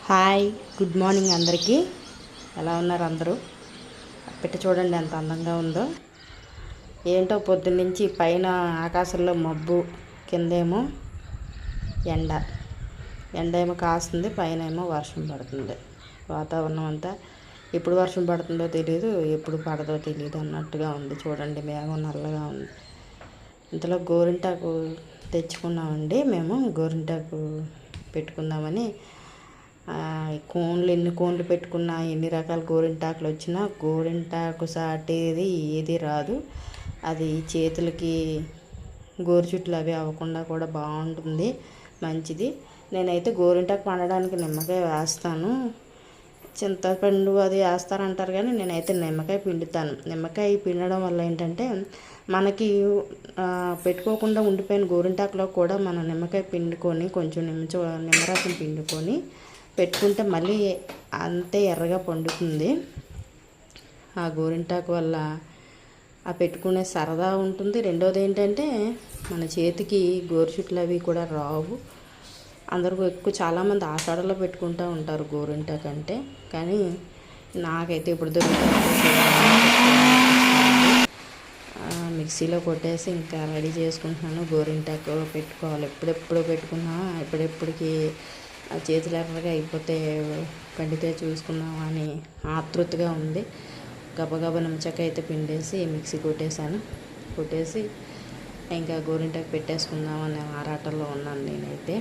Hi, good morning అందరికీ. ఎలా ఉన్నారు అందరూ? పెట్టి చూడండి ఎంత అందంగా ఉందో. ఏంటో పొద్దున్నుంచి పైన ఆకాశంలో మబ్బు, కిందేమో ఎండ ఏమో కాస్తుంది, పైన ఏమో వర్షం పడుతుంది. వాతావరణం అంతా ఎప్పుడు వర్షం పడుతుందో తెలియదు, ఎప్పుడు పడదో తెలియదు అన్నట్టుగా ఉంది. చూడండి, మేఘం నల్లగా ఉంది. ఇంతలో గోరింటాకు తెచ్చుకున్నామండి. మేము గోరింటాకు పెట్టుకుందామని ఎన్ని కోన్లు పెట్టుకున్నా, ఎన్ని రకాల గోరింటాకులు వచ్చినా గోరింటాకు సాటేది ఏది రాదు. అది చేతులకి గోరుచుట్లు అవి అవ్వకుండా కూడా బాగుంటుంది, మంచిది. నేనైతే గోరింటాకు పండడానికి నిమ్మకాయ వేస్తాను. చింతపండు అది వేస్తారంటారు, కానీ నేనైతే నిమ్మకాయ పిండుతాను. నిమ్మకాయ పిండడం వల్ల ఏంటంటే మనకి పెట్టుకోకుండా ఉండిపోయిన గోరింటాకులో కూడా మనం నిమ్మకాయ పిండుకొని కొంచెం నిమ్మరసం పిండుకొని పెట్టుకుంటే మళ్ళీ అంతే ఎర్రగా పండుతుంది. ఆ గోరింటాకు వల్ల ఆ పెట్టుకునే సరదా ఉంటుంది. రెండోది ఏంటంటే మన చేతికి గోరుచుట్లు అవి కూడా రావు. అందరూ ఎక్కువ చాలామంది ఆషాఢంలో పెట్టుకుంటూ ఉంటారు గోరింటాకు అంటే, కానీ నాకైతే ఇప్పుడు మిక్సీలో కొట్టేసి ఇంకా రెడీ చేసుకుంటున్నాను. గోరింటాకు పెట్టుకోవాలి, ఎప్పుడెప్పుడు పెట్టుకున్నా ఎప్పుడెప్పటికి చేతులు ఎర్రగా అయిపోతే పండితే చూసుకున్నాం అని ఆతృతగా ఉంది. గబగబా నిమ్మచక్క అయితే పిండేసి మిక్సీ కొట్టేసి ఇంకా గోరింటాకు పెట్టేసుకుందామని ఆరాటంలో ఉన్నాను నేనైతే.